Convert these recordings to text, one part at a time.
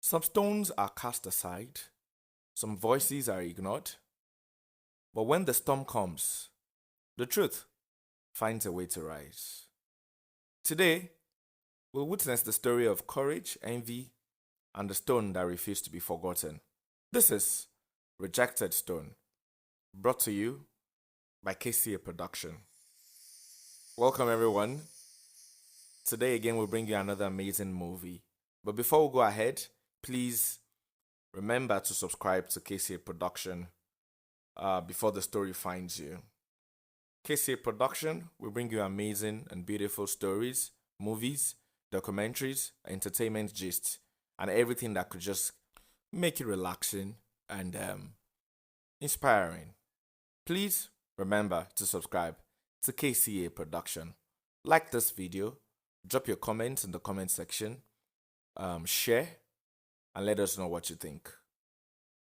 Some stones are cast aside, some voices are ignored, but when the storm comes, the truth finds a way to rise. Today, we'll witness the story of courage, envy, and the stone that refused to be forgotten. This is Rejected Stone, brought to you by KCA Production. Welcome, everyone. Today, again, we'll bring you another amazing movie. But before we go ahead, please remember to subscribe to KCA Production before the story finds you. KCA Production will bring you amazing and beautiful stories, movies, documentaries, entertainment gist, and everything that could just make it relaxing and inspiring. Please remember to subscribe to KCA Production. Like this video, drop your comments in the comment section, share, and let us know what you think.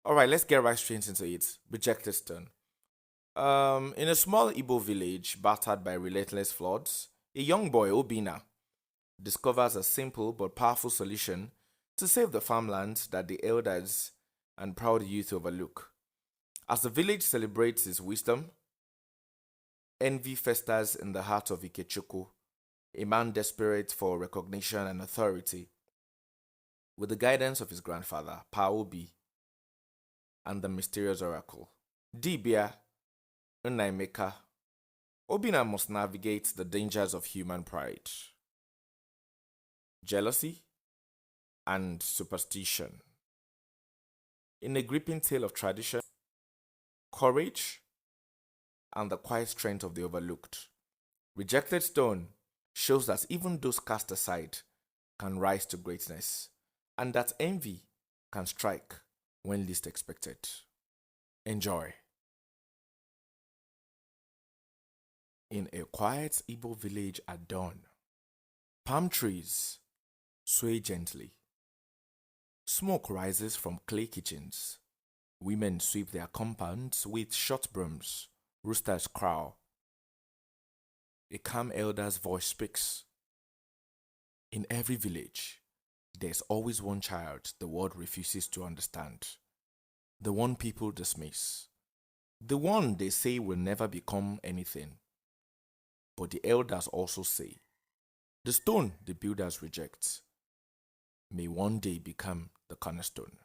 Alright, let's get right straight into it. Rejected Stone. In a small Igbo village battered by relentless floods, a young boy, Obina, discovers a simple but powerful solution to save the farmlands that the elders and proud youth overlook. As the village celebrates his wisdom, envy festers in the heart of Ikechukwu, a man desperate for recognition and authority. With the guidance of his grandfather, Paobi, and the mysterious oracle, Dibia Nnaemeka, Obina must navigate the dangers of human pride, jealousy, and superstition. In a gripping tale of tradition, courage, and the quiet strength of the overlooked, Rejected Stone shows that even those cast aside can rise to greatness, and that envy can strike when least expected. Enjoy. In a quiet Igbo village at dawn, palm trees sway gently. Smoke rises from clay kitchens. Women sweep their compounds with short brooms. Roosters crow. A calm elder's voice speaks. In every village, there's always one child the world refuses to understand. The one people dismiss. The one they say will never become anything. But the elders also say, the stone the builders reject may one day become the cornerstone.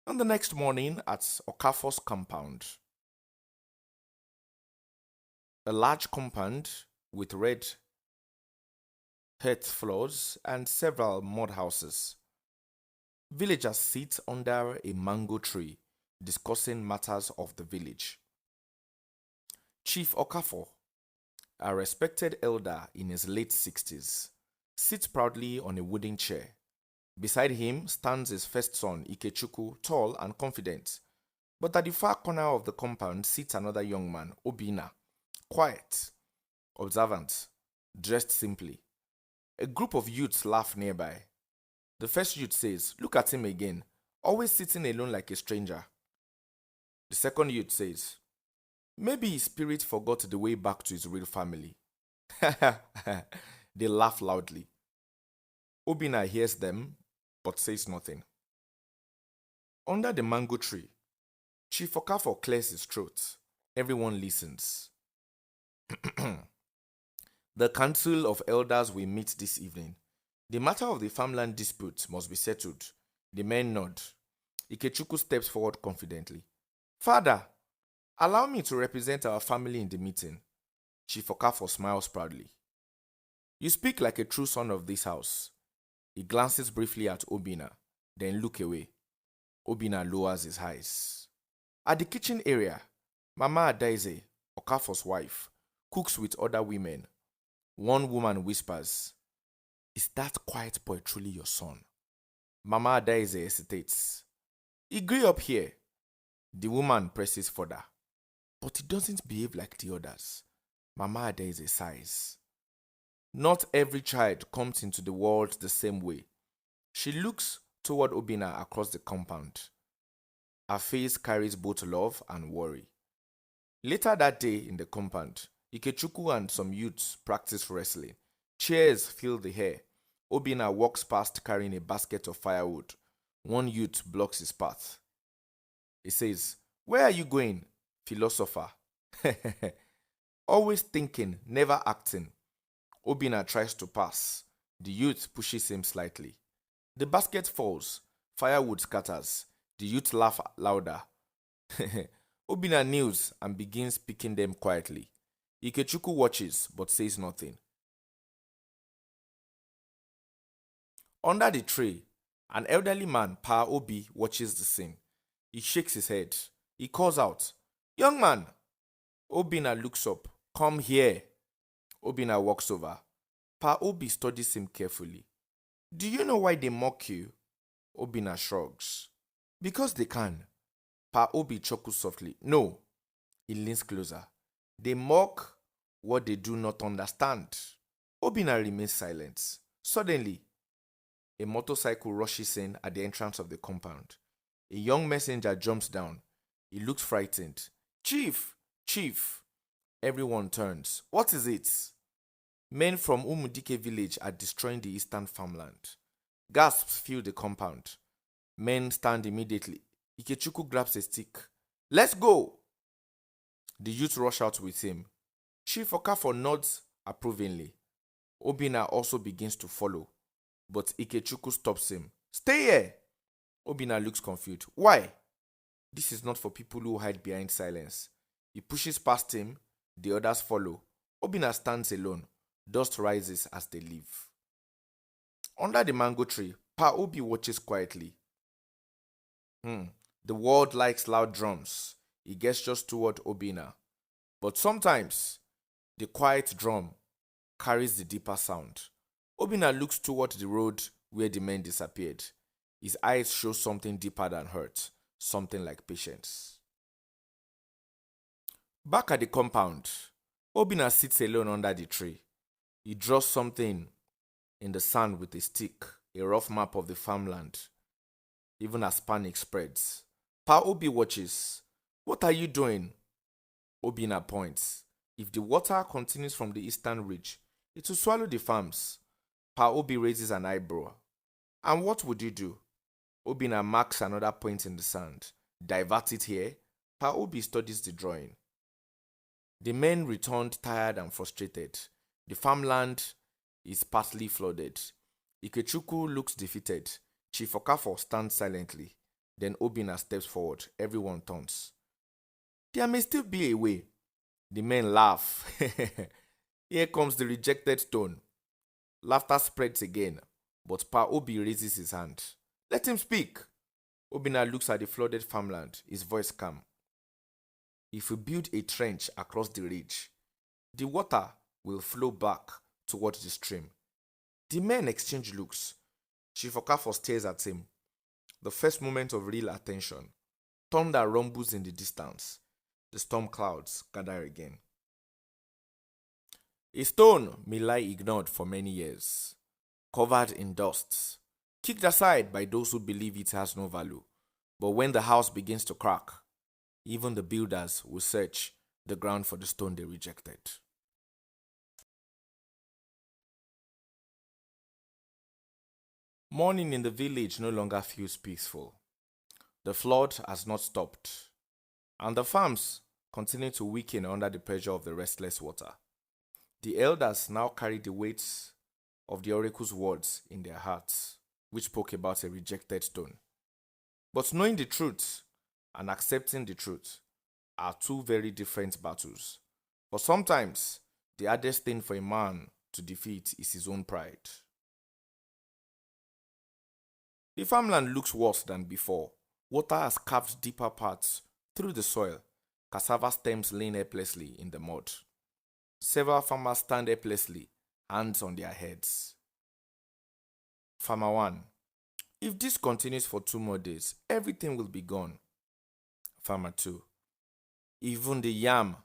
On the next morning at Okafor's compound, a large compound with red hearth floors and several mud houses, villagers sit under a mango tree discussing matters of the village. Chief Okafor, a respected elder in his late 60s, sits proudly on a wooden chair. Beside him stands his first son, Ikechukwu, tall and confident. But at the far corner of the compound sits another young man, Obina, quiet, observant, dressed simply. A group of youths laugh nearby. The first youth says, "Look at him again, always sitting alone like a stranger." The second youth says, "Maybe his spirit forgot the way back to his real family." They laugh loudly. Obina hears them, but says nothing. Under the mango tree, Chief Okafor clears his throat. Everyone listens. The council of elders will meet this evening. The matter of the farmland dispute must be settled. The men nod. Ikechukwu steps forward confidently. "Father, allow me to represent our family in the meeting." Chief Okafor smiles proudly. "You speak like a true son of this house." He glances briefly at Obina, then looks away. Obina lowers his eyes. At the kitchen area, Mama Adaize, Okafor's wife, cooks with other women. One woman whispers, "Is that quiet boy truly your son?" Mama Adaize hesitates. "He grew up here." The woman presses further. "But he doesn't behave like the others." Mama Adaize sighs. Not every child comes into the world the same way. She looks toward Obina across the compound. Her face carries both love and worry. Later that day in the compound, Ikechukwu and some youths practice wrestling. Cheers fill the air. Obina walks past carrying a basket of firewood. One youth blocks his path. He says, "Where are you going, philosopher?" Always thinking, never acting. Obina tries to pass. The youth pushes him slightly. The basket falls. Firewood scatters. The youth laugh louder. Obina kneels and begins picking them quietly. Ikechukwu watches but says nothing. Under the tree, an elderly man, Pa Obi, watches the scene. He shakes his head. He calls out, "Young man!" Obina looks up. "Come here." Obina walks over. Pa Obi studies him carefully. "Do you know why they mock you?" Obina shrugs. "Because they can." Pa Obi chuckles softly. "No." He leans closer. "They mock what they do not understand." Obina remains silent. Suddenly, a motorcycle rushes in at the entrance of the compound. A young messenger jumps down. He looks frightened. "Chief! Chief!" Everyone turns. "What is it?" Men from Umudike village are destroying the eastern farmland. Gasps fill the compound. Men stand immediately. Ikechukwu grabs a stick. "Let's go!" The youth rush out with him. Chief Okafor nods approvingly. Obina also begins to follow, but Ikechukwu stops him. "Stay here!" Obina looks confused. "Why?" This is not for people who hide behind silence. He pushes past him. The others follow. Obina stands alone. Dust rises as they leave. Under the mango tree, Pa Obi watches quietly. The world likes loud drums. He gestures toward Obina. But sometimes, the quiet drum carries the deeper sound. Obina looks toward the road where the men disappeared. His eyes show something deeper than hurt, something like patience. Back at the compound, Obina sits alone under the tree. He draws something in the sand with a stick, a rough map of the farmland, even as panic spreads. Pa Obi watches. "What are you doing?" Obina points. "If the water continues from the eastern ridge, it will swallow the farms." Pa Obi raises an eyebrow. "And what would you do?" Obina marks another point in the sand. "Divert it here." Pa Obi studies the drawing. The men returned tired and frustrated. The farmland is partly flooded. Ikechukwu looks defeated. Chief Okafor stands silently. Then Obina steps forward. Everyone turns. "There may still be a way." The men laugh. Here comes the rejected stone. Laughter spreads again, but Pa Obi raises his hand. "Let him speak." Obina looks at the flooded farmland, his voice calm. "If we build a trench across the ridge, the water will flow back towards the stream." The men exchange looks. Chief Okafor stares at him. The first moment of real attention. Thunder rumbles in the distance. The storm clouds gather again. A stone may lie ignored for many years, covered in dust, kicked aside by those who believe it has no value. But when the house begins to crack, even the builders will search the ground for the stone they rejected. Morning in the village no longer feels peaceful. The flood has not stopped, and the farms continue to weaken under the pressure of the restless water. The elders now carry the weight of the oracle's words in their hearts, which spoke about a rejected stone. But knowing the truth and accepting the truth are two very different battles. But sometimes, the hardest thing for a man to defeat is his own pride. The farmland looks worse than before. Water has carved deeper paths through the soil. Cassava stems lean helplessly in the mud. Several farmers stand helplessly, hands on their heads. Farmer 1. "If this continues for 2 more days, everything will be gone." Farmer 2. "Even the yam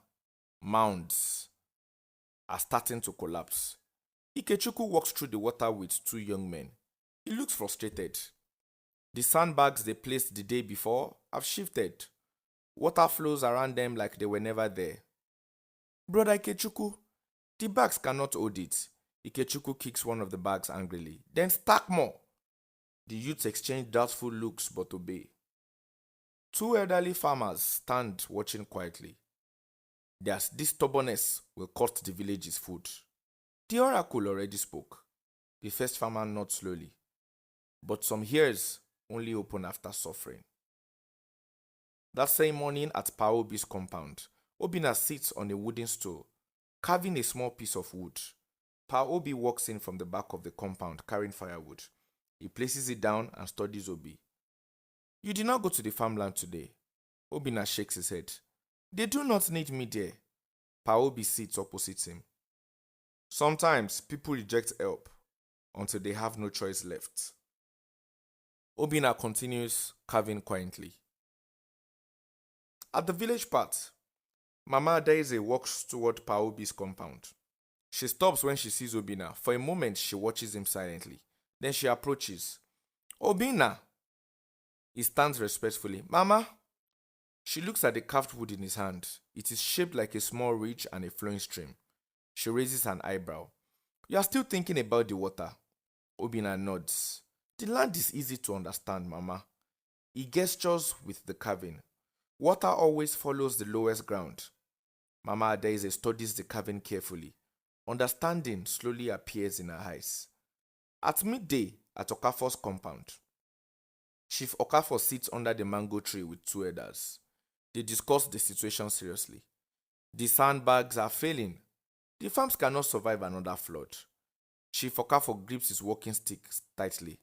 mounds are starting to collapse." Ikechukwu walks through the water with 2 young men. He looks frustrated. The sandbags they placed the day before have shifted. Water flows around them like they were never there. "Brother Ikechukwu, the bags cannot hold it. Ikechukwu kicks one of the bags angrily. Then stack more. The youths exchange doubtful looks but obey. Two elderly farmers stand watching quietly. This stubbornness will cost the village's food. The oracle already spoke. The first farmer nods slowly, but some ears only open after suffering. That same morning at Paobi's compound, Obina sits on a wooden stool, carving a small piece of wood. Paobi walks in from the back of the compound carrying firewood. He places it down and studies Obi. You did not go to the farmland today. Obina shakes his head. They do not need me there. Paobi sits opposite him. Sometimes people reject help until they have no choice left. Obina continues carving quietly. At the village path, Mama Daisy walks toward Paobi's compound. She stops when she sees Obina. For a moment, she watches him silently. Then she approaches. Obina! He stands respectfully. Mama! She looks at the carved wood in his hand. It is shaped like a small ridge and a flowing stream. She raises an eyebrow. You are still thinking about the water? Obina nods. The land is easy to understand, Mama. He gestures with the carving. Water always follows the lowest ground. Mama Adaeze studies the carving carefully. Understanding slowly appears in her eyes. At midday, at Okafor's compound, Chief Okafor sits under the mango tree with two elders. They discuss the situation seriously. The sandbags are failing. The farms cannot survive another flood. Chief Okafor grips his walking stick tightly.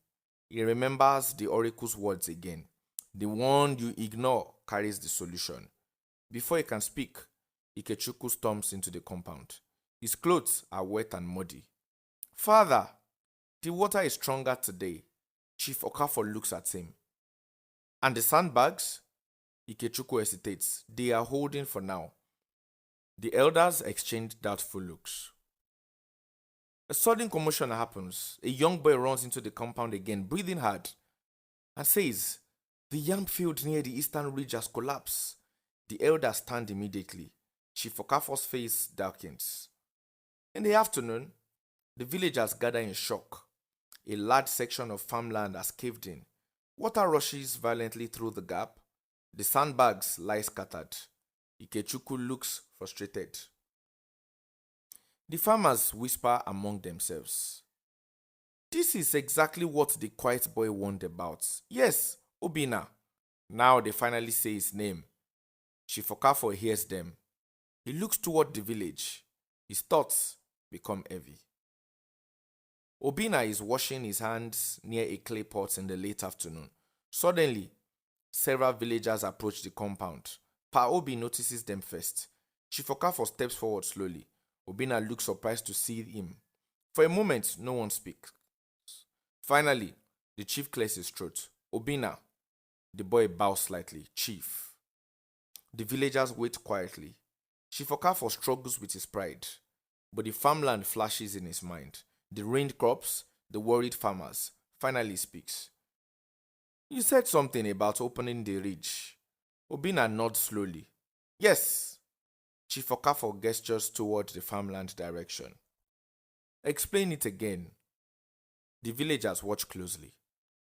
He remembers the oracle's words again. The one you ignore carries the solution. Before he can speak, Ikechukwu storms into the compound. His clothes are wet and muddy. Father, the water is stronger today. Chief Okafor looks at him. And the sandbags? Ikechukwu hesitates. They are holding for now. The elders exchange doubtful looks. A sudden commotion happens. A young boy runs into the compound again, breathing hard, and says, the yam field near the eastern ridge has collapsed. The elders stand immediately. Chief Okafor's face darkens. In the afternoon, the villagers gather in shock. A large section of farmland has caved in. Water rushes violently through the gap. The sandbags lie scattered. Ikechukwu looks frustrated. The farmers whisper among themselves. This is exactly what the quiet boy warned about. Yes, Obina. Now they finally say his name. Chief Okafor hears them. He looks toward the village. His thoughts become heavy. Obina is washing his hands near a clay pot in the late afternoon. Suddenly, several villagers approach the compound. Paobi notices them first. Chief Okafor steps forward slowly. Obina looks surprised to see him. For a moment, no one speaks. Finally, the chief clears his throat. Obina. The boy bows slightly. Chief. The villagers wait quietly. Chief Okafor struggles with his pride, but the farmland flashes in his mind. The ruined crops, the worried farmers. Finally he speaks. You said something about opening the ridge. Obina nods slowly. Yes. Chief Okafor gestures toward the farmland direction. Explain it again. The villagers watch closely.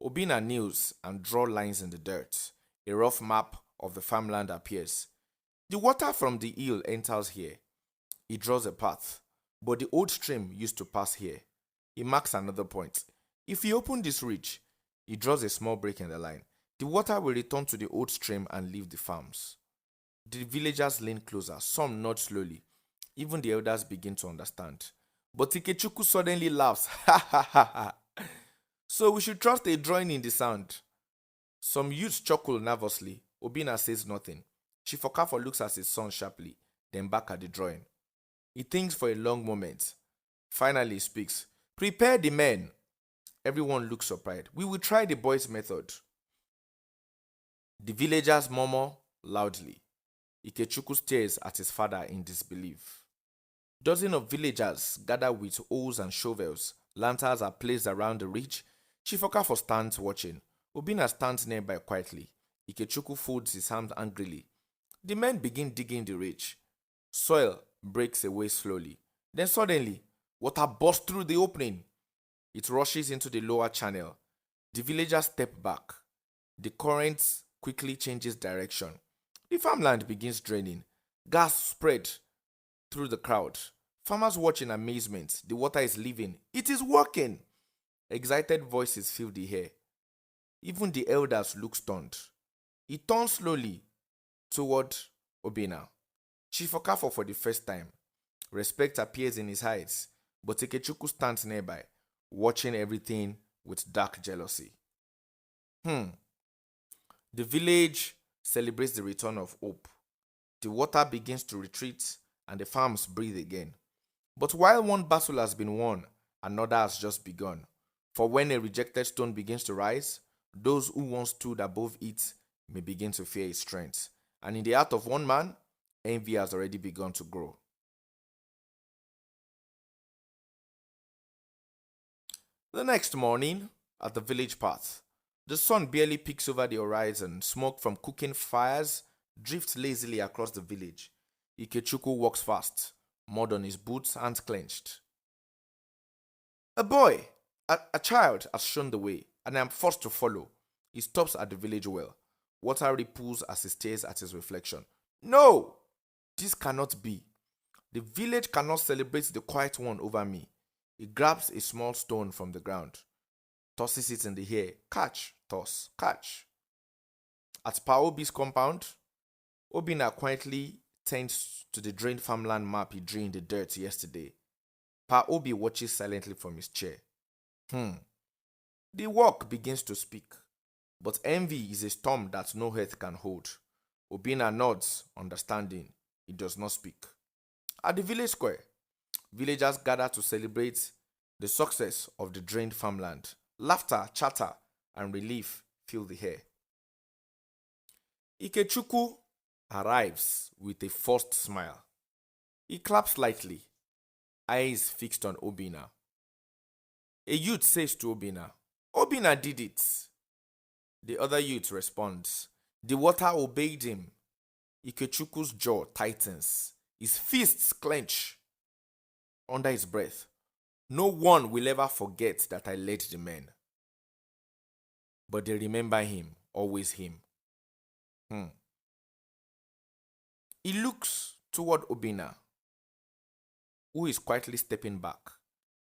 Obina kneels and draws lines in the dirt. A rough map of the farmland appears. The water from the hill enters here. He draws a path, but the old stream used to pass here. He marks another point. If he opens this ridge, he draws a small break in the line. The water will return to the old stream and leave the farms. The villagers lean closer. Some nod slowly. Even the elders begin to understand. But Ikechukwu suddenly laughs. Ha ha ha ha. So we should trust a drawing in the sand. Some youths chuckle nervously. Obina says nothing. Chief Okafor looks at his son sharply, then back at the drawing. He thinks for a long moment. Finally he speaks. Prepare the men. Everyone looks surprised. We will try the boy's method. The villagers murmur loudly. Ikechukwu stares at his father in disbelief. Dozens of villagers gather with hoes and shovels. Lanterns are placed around the ridge. Chief Okafor stands watching. Obina stands nearby quietly. Ikechukwu folds his hands angrily. The men begin digging the ridge. Soil breaks away slowly. Then suddenly, Water bursts through the opening. It rushes into the lower channel. The villagers step back. The current quickly changes direction. The farmland begins draining. Gas spread through the crowd. Farmers watch in amazement. The water is leaving. It is working. Excited voices fill the air. Even the elders look stunned. He turns slowly toward Obina. Chief Okafo for the first time. Respect appears in his eyes, but Ikechukwu stands nearby, watching everything with dark jealousy. The village celebrates the return of hope. The water begins to retreat and the farms breathe again. But while one battle has been won, another has just begun. For when a rejected stone begins to rise, those who once stood above it may begin to fear its strength. And in the heart of one man, envy has already begun to grow. The next morning, at the village path, the sun barely peeks over the horizon. Smoke from cooking fires drifts lazily across the village. Ikechukwu walks fast, mud on his boots, hands clenched. A boy, a child, has shown the way, and I am forced to follow. He stops at the village well. Water ripples as he stares at his reflection. No! This cannot be. The village cannot celebrate the quiet one over me. He grabs a small stone from the ground, tosses it in the air. Catch, toss, catch. At Pa Obi's compound, Obina quietly tends to the drained farmland map he drew in the dirt yesterday. Pa Obi watches silently from his chair. The work begins to speak, but envy is a storm that no earth can hold. Obina nods, understanding. He does not speak. At the village square, villagers gather to celebrate the success of the drained farmland. Laughter, chatter, and relief fill the air. Ikechukwu arrives with a forced smile. He claps lightly, eyes fixed on Obina. A youth says to Obina, "Obina did it." The other youth responds, "The water obeyed him." Ikechukwu's jaw tightens. His fists clench. Under his breath, "No one will ever forget that I led the men." But they remember him, always him. He looks toward Obina, who is quietly stepping back.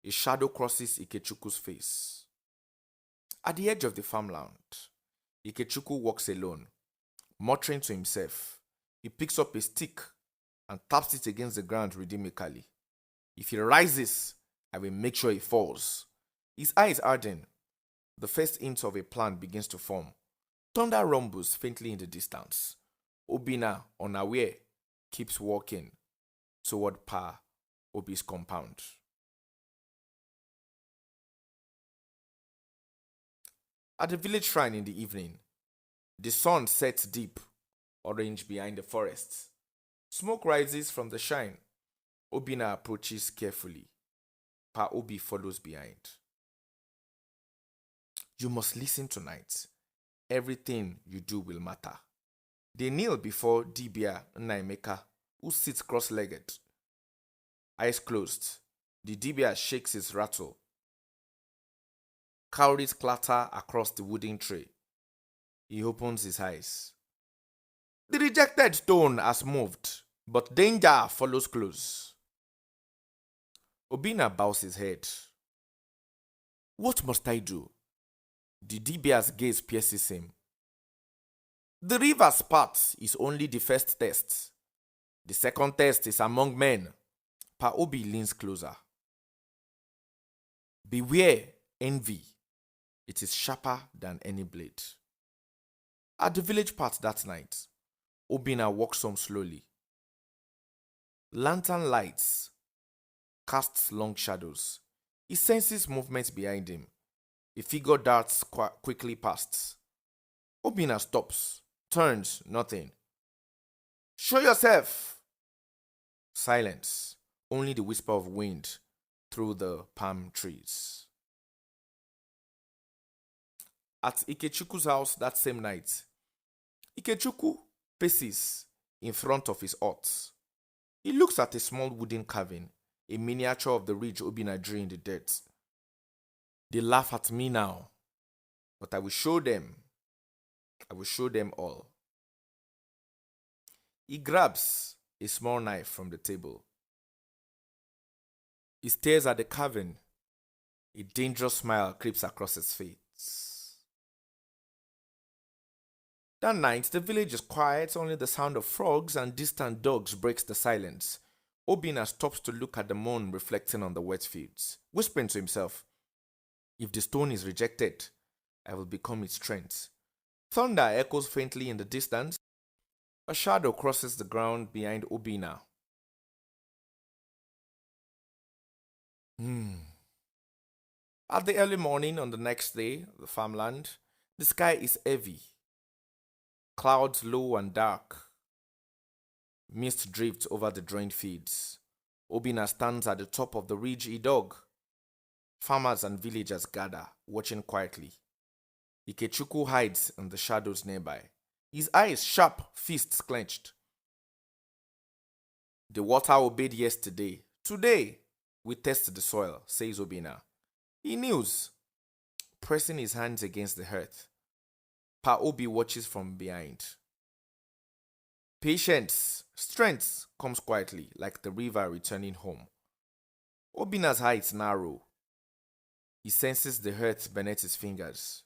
A shadow crosses Ikechukwu's face. At the edge of the farmland, Ikechukwu walks alone, muttering to himself. He picks up a stick and taps it against the ground rhythmically. If he rises, I will make sure he falls. His eyes harden. The first hint of a plan begins to form. Thunder rumbles faintly in the distance. Obina, unaware, keeps walking toward Pa Obi's compound. At the village shrine in the evening, the sun sets deep, orange behind the forest. Smoke rises from the shrine. Obina approaches carefully. Pa Obi follows behind. "You must listen tonight. Everything you do will matter." They kneel before Dibia Nnaemeka, who sits cross-legged. Eyes closed, the Dibia shakes his rattle. Cowries clatter across the wooden tray. He opens his eyes. The rejected stone has moved, but danger follows close. Obina bows his head. "What must I do?" The Dibia's gaze pierces him. "The river's part is only the first test. The second test is among men." Pa Obi leans closer. "Beware envy. It is sharper than any blade." At the village path that night, Obina walks home slowly. Lantern lights casts long shadows. He senses movement behind him. A figure darts quickly past. Obina stops, turns, nothing. "Show yourself!" Silence, only the whisper of wind through the palm trees. At Ikechukwu's house that same night, Ikechukwu paces in front of his hut. He looks at a small wooden carving. a miniature of the ridge Obina drew in the dirt. They laugh at me now, but I will show them. I will show them all. He grabs a small knife from the table. He stares at the cavern. A dangerous smile creeps across his face. That night, the village is quiet, only the sound of frogs and distant dogs breaks the silence. Obina stops to look at the moon reflecting on the wet fields, whispering to himself, "If the stone is rejected, I will become its strength." Thunder echoes faintly in the distance. A shadow crosses the ground behind Obina. At the early morning on the next day, the farmland, the sky is heavy. Clouds low and dark. Mist drifts over the drained fields. Obina stands at the top of the ridge he dug. Farmers and villagers gather, watching quietly. Ikechuku hides in the shadows nearby. His eyes sharp, fists clenched. The water obeyed yesterday. Today, we test the soil, says Obina. He kneels, pressing his hands against the earth. Pa Obi watches from behind. Patience, strength comes quietly, like the river returning home. Obina's eyes narrow. He senses the earth beneath his fingers.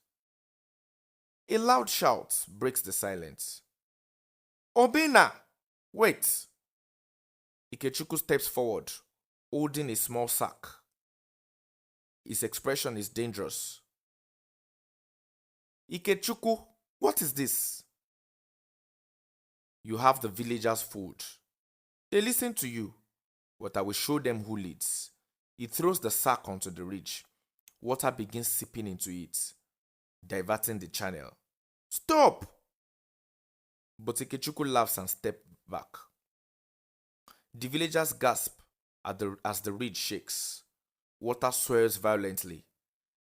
A loud shout breaks the silence. "Obina! Wait!" Ikechuku steps forward, holding a small sack. His expression is dangerous. "Ikechuku, what is this?" "You have the villagers' food. They listen to you, but I will show them who leads." He throws the sack onto the ridge. Water begins seeping into it, diverting the channel. "Stop!" But Ikechuku laughs and steps back. The villagers gasp as the ridge shakes. Water swirls violently.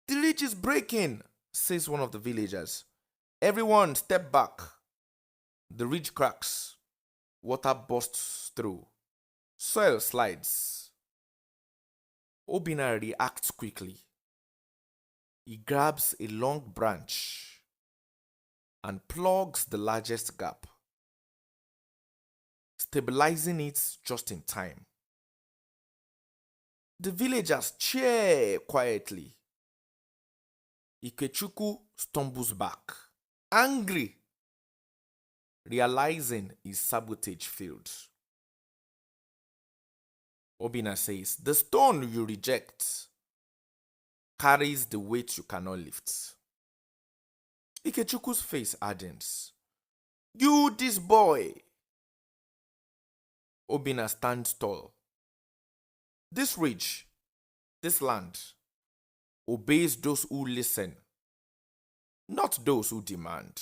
"The ridge is breaking," says one of the villagers. "Everyone step back." The ridge cracks. Water bursts through. Soil slides. Obina reacts quickly. He grabs a long branch and plugs the largest gap, stabilizing it just in time. The villagers cheer quietly. Ikechuku stumbles back, angry, realizing his sabotage failed. Obina says, "The stone you reject carries the weight you cannot lift." Ikechuku's face hardens. "You, this boy!" Obina stands tall. "This ridge, this land, obeys those who listen, not those who demand."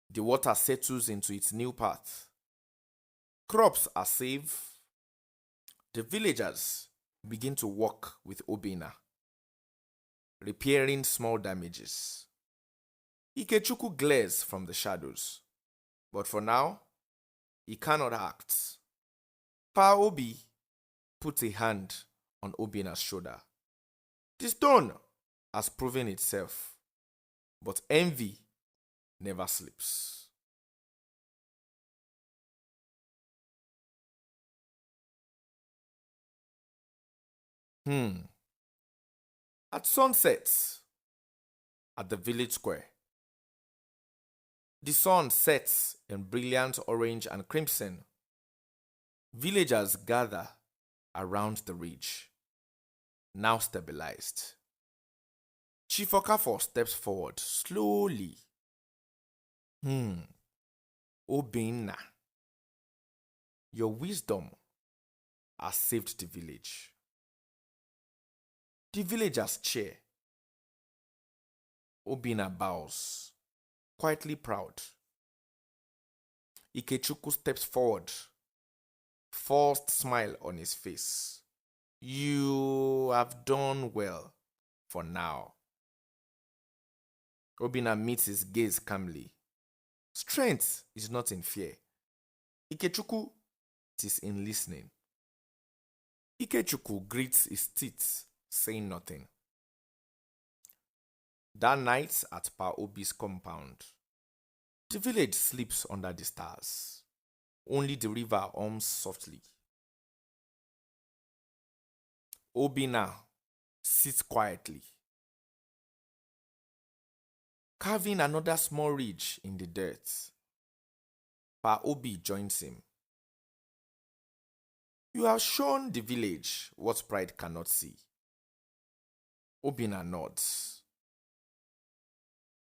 The water settles into its new path. Crops are safe. The villagers begin to work with Obina, repairing small damages. Ikechuku glares from the shadows, but for now, he cannot act. Pa Obi puts a hand on Obina's shoulder. "The stone has proven itself, but envy never sleeps." At sunset, at the village square, the sun sets in brilliant orange and crimson. Villagers gather around the ridge, now stabilized. Chief Okafor steps forward slowly. Obinna, your wisdom has saved the village." The villagers cheer. Obinna bows, quietly proud. Ikechuku steps forward, forced smile on his face. "You have done well for now." Obinna meets his gaze calmly. Strength is not in fear. Ikechuku, it is in listening. Ikechukwu grits his teeth, saying nothing. That night at Pa Obi's compound, the village sleeps under the stars. Only the river hums softly. Obina sits quietly, carving another small ridge in the dirt. Pa Obi joins him. You have shown the village what pride cannot see. Obina nods.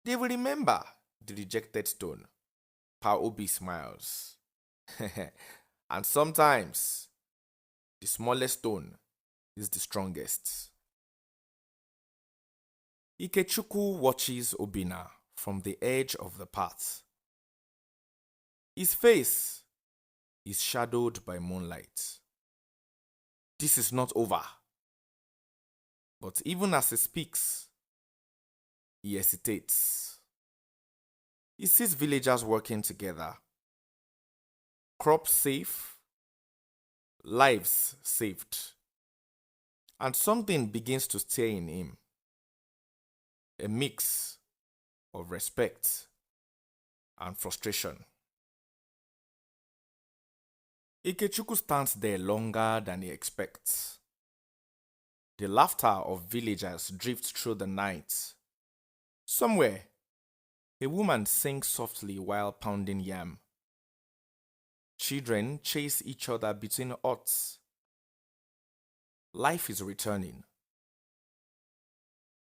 They will remember the rejected stone. Pa Obi smiles. And sometimes, the smallest stone is the strongest. Ikechukwu watches Obina from the edge of the path. His face is shadowed by moonlight. This is not over. But even as he speaks, he hesitates. He sees villagers working together. Crops safe, lives saved. And something begins to stir in him. A mix of respect and frustration. Ikechukwu stands there longer than he expects. The laughter of villagers drifts through the night. Somewhere, a woman sings softly while pounding yam. Children chase each other between huts. Life is returning.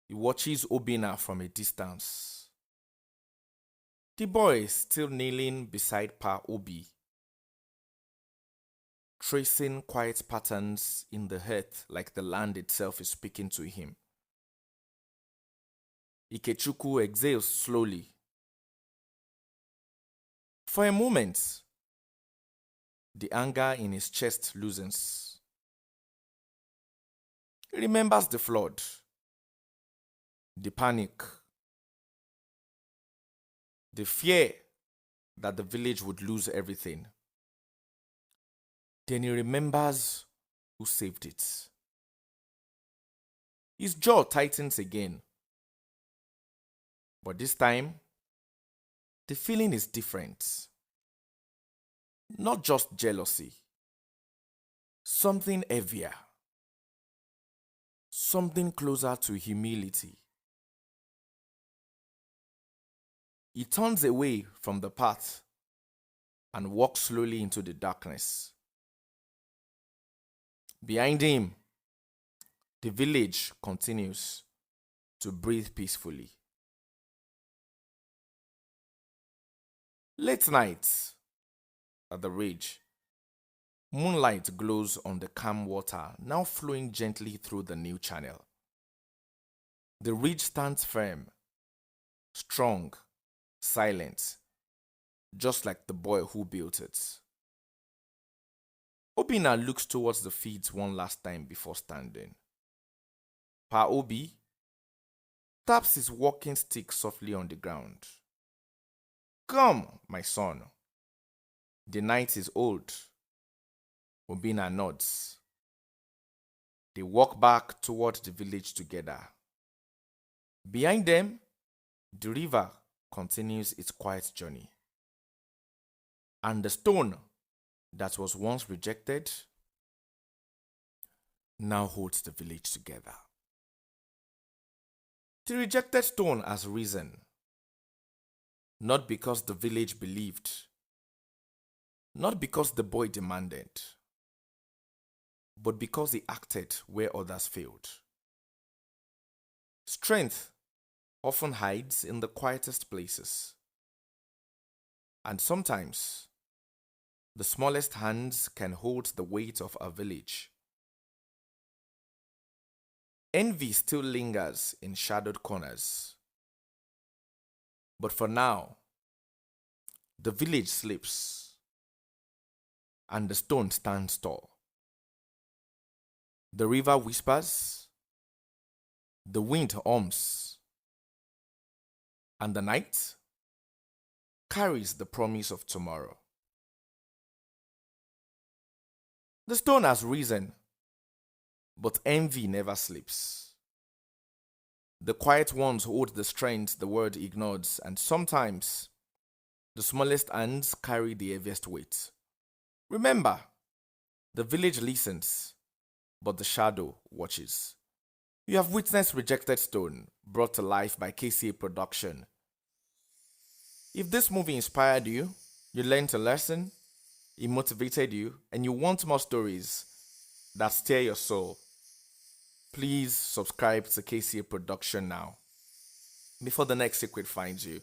He watches Obina from a distance. The boy is still kneeling beside Pa Obi, tracing quiet patterns in the earth like the land itself is speaking to him. Ikechukwu exhales slowly. For a moment, the anger in his chest loosens. He remembers the flood, the panic, the fear that the village would lose everything. Then he remembers who saved it. His jaw tightens again. But this time, the feeling is different. Not just jealousy. Something heavier. Something closer to humility. He turns away from the path and walks slowly into the darkness. Behind him, the village continues to breathe peacefully. Late night at the ridge, moonlight glows on the calm water now flowing gently through the new channel. The ridge stands firm, strong, silent, just like the boy who built it. Obina looks towards the feeds one last time before standing. Pa Obi taps his walking stick softly on the ground. Come, my son. The night is old. Obina nods. They walk back toward the village together. Behind them, the river continues its quiet journey. And the stone that was once rejected now holds the village together. The rejected stone has risen, not because the village believed, not because the boy demanded, but because he acted where others failed. Strength often hides in the quietest places. And sometimes, the smallest hands can hold the weight of a village. Envy still lingers in shadowed corners. But for now, the village sleeps, and the stone stands tall. The river whispers, the wind hums, and the night carries the promise of tomorrow. The stone has risen, but envy never sleeps. The quiet ones hold the strength the world ignores, and sometimes the smallest hands carry the heaviest weight. Remember, the village listens, but the shadow watches. You have witnessed Rejected Stone, brought to life by KCA Production. If this movie inspired you, you learned a lesson, it motivated you, and you want more stories that stir your soul, please subscribe to KCA Production now, before the next secret finds you.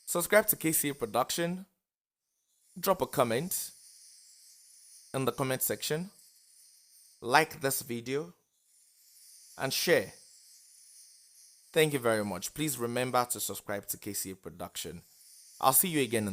Subscribe to KCA Production, drop a comment in the comment section, like this video, and share. Thank you very much. Please remember to subscribe to KCA Production. I'll see you again.